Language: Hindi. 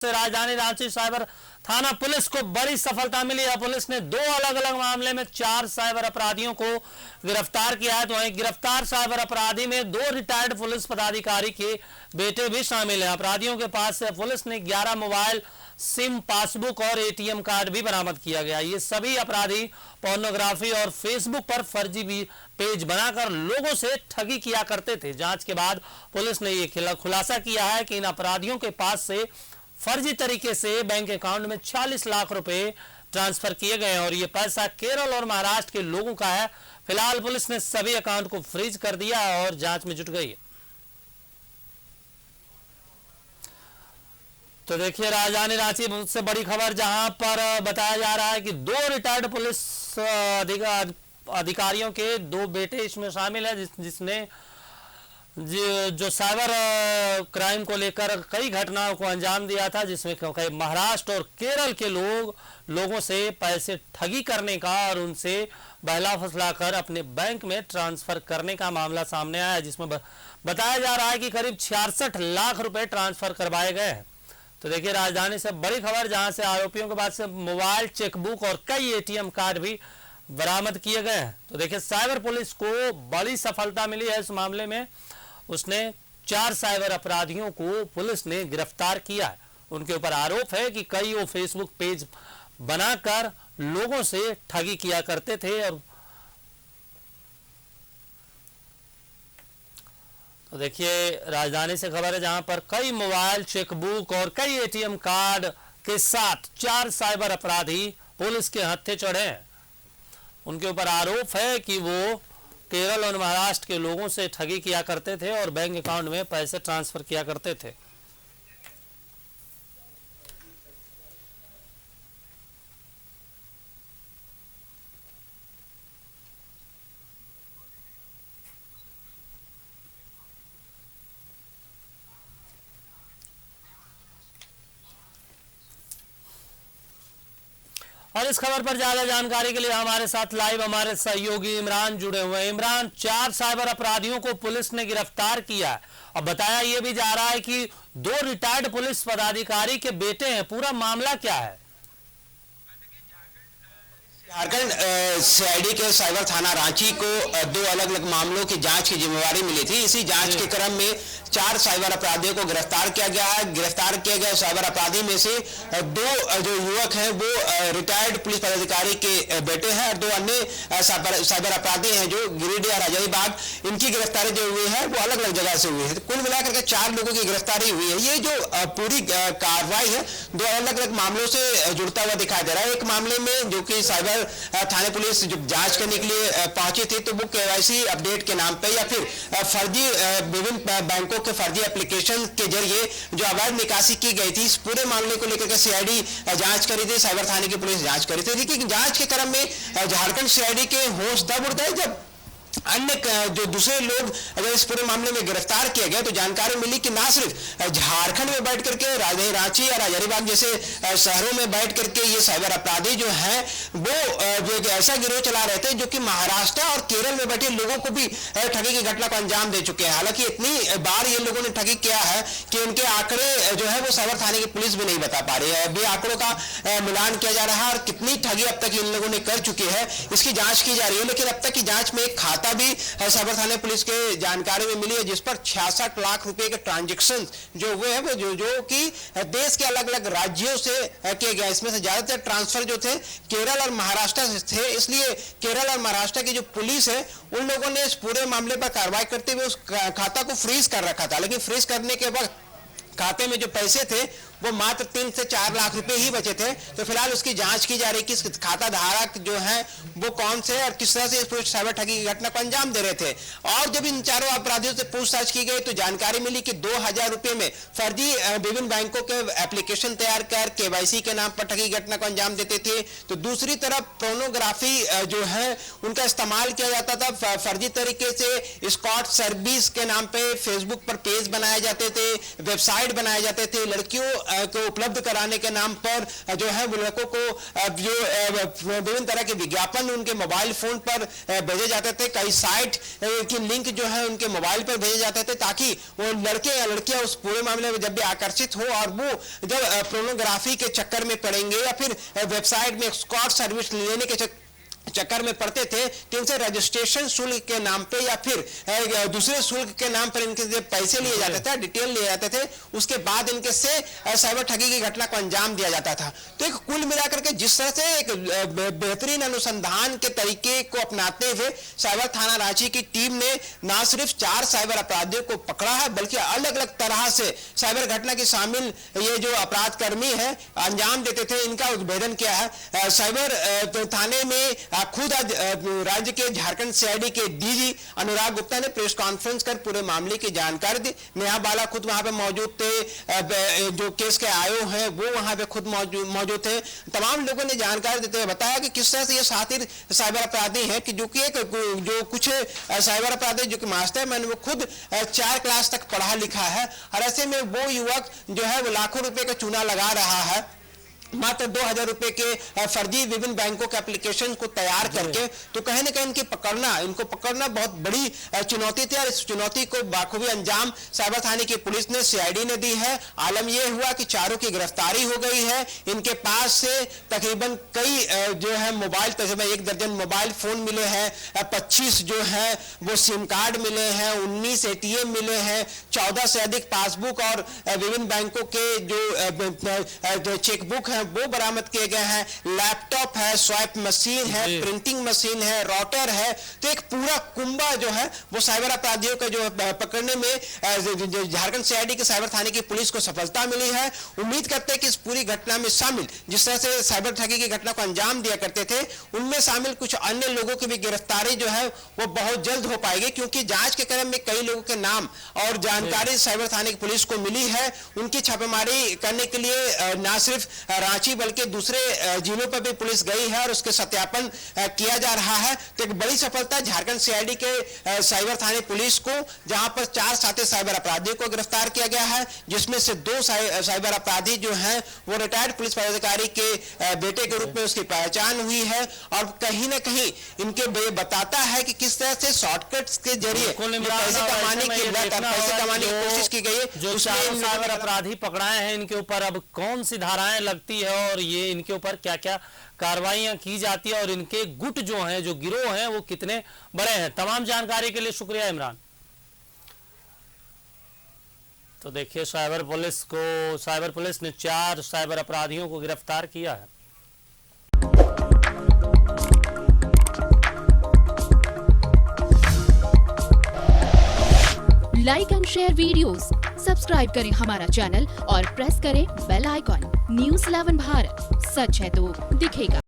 से राजधानी रांची साइबर थाना पुलिस को बड़ी सफलता मिली है। पुलिस ने दो अलग अलग मामले में 4 साइबर अपराधियों को गिरफ्तार किया है। तो वहीं गिरफ्तार साइबर अपराधी में 2 रिटायर्ड पुलिस पदाधिकारी के बेटे भी शामिल हैं। अपराधियों के पास से पुलिस ने 11 मोबाइल सिम, पासबुक और एटीएम कार्ड भी बरामद किया गया। ये सभी अपराधी पोर्नोग्राफी और फेसबुक पर फर्जी भी पेज बनाकर लोगों से ठगी किया करते थे। जांच के बाद पुलिस ने ये खुलासा किया है कि इन अपराधियों के पास से फर्जी तरीके से बैंक अकाउंट में 40 लाख रुपए ट्रांसफर किए गए हैं और ये पैसा केरल और महाराष्ट्र के लोगों का है। फिलहाल पुलिस ने सभी अकाउंट को फ्रीज कर दिया और जांच में जुट गई है। तो देखिए, राजधानी रांची से बड़ी खबर जहां पर बताया जा रहा है कि 2 रिटायर्ड पुलिस अधिकारियों के 2 बेटे इसमें शामिल है, जिसने जो साइबर क्राइम को लेकर कई घटनाओं को अंजाम दिया था, जिसमें कई महाराष्ट्र और केरल के लोगों से पैसे ठगी करने का और उनसे बहला फुसला कर अपने बैंक में ट्रांसफर करने का मामला सामने आया है, जिसमें बताया जा रहा है कि करीब 66 लाख रुपए ट्रांसफर करवाए गए हैं। तो देखिए, राजधानी से बड़ी खबर जहां से आरोपियों के पास से मोबाइल, चेकबुक और कई एटीएम कार्ड भी बरामद किए गए हैं। तो देखिए, साइबर पुलिस को बड़ी सफलता मिली है इस मामले में। उसने 4 साइबर अपराधियों को पुलिस ने गिरफ्तार किया है। उनके ऊपर आरोप है कि कई वो फेसबुक पेज बनाकर लोगों से ठगी किया करते थे। और तो देखिए, राजधानी से खबर है जहां पर कई मोबाइल, चेकबुक और कई एटीएम कार्ड के साथ 4 साइबर अपराधी पुलिस के हत्थे चढ़े हैं। उनके ऊपर आरोप है कि वो केरल और महाराष्ट्र के लोगों से ठगी किया करते थे और बैंक अकाउंट में पैसे ट्रांसफर किया करते थे। और इस खबर पर ज्यादा जानकारी के लिए हमारे साथ लाइव हमारे सहयोगी इमरान जुड़े हुए हैं। इमरान, 4 साइबर अपराधियों को पुलिस ने गिरफ्तार किया है और बताया यह भी जा रहा है कि 2 रिटायर्ड पुलिस पदाधिकारी के बेटे हैं। पूरा मामला क्या है? झारखंड सीआईडी के साइबर थाना रांची को 2 अलग अलग मामलों की जांच की जिम्मेवारी मिली थी। इसी जांच के क्रम में 4 साइबर अपराधियों को गिरफ्तार किया गया है। गिरफ्तार किए गए साइबर अपराधी में से 2 जो युवक हैं वो रिटायर्ड पुलिस पदाधिकारी के बेटे हैं और 2 अन्य साइबर अपराधी हैं जो गिरिडीह और हजारीबाग। इनकी गिरफ्तारी जो हुई है वो अलग अलग जगह से हुई है। तो कुल मिलाकर के 4 लोगों की गिरफ्तारी हुई है। ये जो पूरी कार्रवाई है 2 अलग अलग मामलों से जुड़ता हुआ दिखाई दे रहा है। एक मामले में जो कि साइबर थाने पुलिस जब जांच करने के लिए पहुंची थी तो वो केवाईसी अपडेट के नाम पे या फिर फर्जी विभिन्न बैंकों के फर्जी एप्लीकेशन के जरिए जो अवैध निकासी की गई थी, इस पूरे मामले को लेकर के सीआईडी जांच करी थी, साइबर थाने की पुलिस जांच करी थी। देखिए, जांच के क्रम में झारखंड सीआईडी के होश तब उड़ गए जब अन्य जो दूसरे लोग अगर इस पूरे मामले में गिरफ्तार किए गए तो जानकारी मिली कि ना सिर्फ झारखंड में बैठ करके राजधानी रांची और हजारीबाग जैसे शहरों में बैठ करके ये साइबर अपराधी जो हैं वो एक ऐसा गिरोह चला रहे थे जो कि महाराष्ट्र और केरल में बैठे लोगों को भी ठगी की घटना को अंजाम दे चुके हैं। हालांकि इतनी बार ये लोगों ने ठगी किया है कि उनके आंकड़े जो है वो साइबर थाने की पुलिस भी नहीं बता पा रही है। अभी आंकड़ों का मिलान किया जा रहा है और कितनी ठगी अब तक इन लोगों ने कर चुके हैं इसकी जांच की जा रही है। लेकिन अब तक की जांच में एक खाता भी साइबर थाने पुलिस के जानकारी में मिली है जिस पर 66 लाख रुपए के ट्रांजैक्शन जो हुए हैं वो जो कि देश के अलग अलग राज्यों से किए गए। इसमें से ज्यादातर ट्रांसफर जो थे केरल और महाराष्ट्र से थे, इसलिए केरल और महाराष्ट्र की जो पुलिस है उन लोगों ने इस पूरे मामले पर कार्रवाई करते हुए उस खाता को फ्रीज कर रखा था। लेकिन फ्रीज करने के बाद खाते में जो पैसे थे वो मात्र 3 से 4 लाख रुपए ही बचे थे। तो फिलहाल उसकी जांच की जा रही है कि खाता धारक जो है वो कौन से और किस तरह से इस साइबर ठगी की घटना को अंजाम दे रहे थे। और जब इन चारों अपराधियों से पूछताछ की गई तो जानकारी मिली कि 2000 रुपए में फर्जी विभिन्न बैंकों के एप्लीकेशन तैयार कर केवाईसी के नाम पर ठगी घटना को अंजाम देते थे। तो दूसरी तरफ पोर्नोग्राफी जो है उनका इस्तेमाल किया जाता था। फर्जी तरीके से स्कॉट सर्विस के नाम पे फेसबुक पर पेज बनाए जाते थे, वेबसाइट बनाए जाते थे, लड़कियों को उपलब्ध कराने के नाम पर जो है वो लड़कों को जो विभिन्न तरह के विज्ञापन उनके मोबाइल फोन पर भेजे जाते थे। कई साइट की लिंक जो है उनके मोबाइल पर भेजे जाते थे ताकि वो लड़के या लड़कियां उस पूरे मामले में जब भी आकर्षित हो और वो जब पोर्नोग्राफी के चक्कर में पड़ेंगे या फिर वेबसाइट में एस्कॉर्ट सर्विस लेने के चक्कर में पड़ते थे तो इनसे रजिस्ट्रेशन शुल्क के नाम पे या फिर दूसरे शुल्क के नाम पर इनके से पैसे लिए जाते थे, डिटेल लिए जाते थे, उसके बाद इनके से साइबर ठगी की घटना को अंजाम दिया जाता था। तो एक कुल मिलाकर के जिस तरह से एक बेहतरीन अनुसंधान के तरीके को अपनाते हुए साइबर थाना रांची की टीम ने न सिर्फ 4 साइबर अपराधियों को पकड़ा है बल्कि अलग अलग तरह से साइबर घटना की शामिल ये जो अपराध कर्मी है अंजाम देते थे इनका उद्भेदन किया है। साइबर थाने में खुद आज राज्य के झारखंड सीआईडी के डीजी अनुराग गुप्ता ने प्रेस कॉन्फ्रेंस कर पूरे मामले की जानकारी दी। नेहा बाला खुद वहां पे मौजूद थे, जो केस के आयो हैं वो वहां पे खुद मौजूद थे। तमाम लोगों ने जानकारी देते हुए बताया कि किस तरह से ये शातिर साइबर अपराधी हैं कि जो कुछ साइबर अपराधी जो कि मास्टर मैंने वो खुद 4 क्लास तक पढ़ा लिखा है और ऐसे में वो युवक जो है वो लाखों रुपए का चूना लगा रहा है मात्र 2000 रुपए के फर्जी विभिन्न बैंकों के एप्लीकेशन को तैयार करके। तो कहीं ना कहीं इनको पकड़ना बहुत बड़ी चुनौती थी और इस चुनौती को बाखूबी अंजाम साइबर थाने की पुलिस ने सीआईडी ने दी है। आलम यह हुआ कि चारों की गिरफ्तारी हो गई है। इनके पास से तकरीबन कई जो है मोबाइल तकरीबन 1 दर्जन मोबाइल फोन मिले हैं, 25 जो है वो सिम कार्ड मिले हैं, 19 एटीएम मिले हैं, 14 से अधिक पासबुक और विभिन्न बैंकों के जो चेकबुक है वो बरामद किए गए हैं। लैपटॉप है, स्वाइप मशीन है, प्रिंटिंग मशीन है, राउटर है। तो एक पूरा कुंबा जो है वो साइबर अपराधियों का जो पकड़ने में झारखंड सीआईडी के साइबर थाने की पुलिस को सफलता मिली है। उम्मीद करते हैं कि इस पूरी घटना में शामिल जिस तरह से साइबर ठगी की घटना को अंजाम दिया करते थे उनमें शामिल कुछ अन्य लोगों की भी गिरफ्तारी जो है वो बहुत जल्द हो पाएगी, क्योंकि जांच के क्रम में कई लोगों के नाम और जानकारी साइबर थाने की पुलिस को मिली है। उनकी छापेमारी करने के लिए न सिर्फ रांची बल्कि दूसरे जिलों पर भी पुलिस गई है और उसके सत्यापन किया जा रहा है। तो एक बड़ी सफलता झारखंड सीआईडी के साइबर थाने पुलिस को, जहां पर 4 साथी साइबर अपराधियों को गिरफ्तार किया गया है, जिसमें से 2 साइबर अपराधी जो हैं वो रिटायर्ड पुलिस पदाधिकारी के बेटे के रूप में उसकी पहचान हुई है। और कहीं ना कहीं इनके बताता है कि किस तरह से शॉर्टकट्स के जरिए पैसे कमाने की कोशिश की गई है। जो 4 साइबर अपराधी पकड़ाए हैं इनके ऊपर अब कौन सी धाराएं लगती है और ये इनके ऊपर क्या क्या कार्रवाइयां की जाती है और इनके गुट जो हैं जो गिरोह हैं वो कितने बड़े हैं। तमाम जानकारी के लिए शुक्रिया इमरान। तो देखिए साइबर पुलिस ने 4 साइबर अपराधियों को गिरफ्तार किया है। Like and share videos, subscribe करें हमारा चैनल और प्रेस करें बेल आइकॉन। News 11 भारत, सच है तो दिखेगा।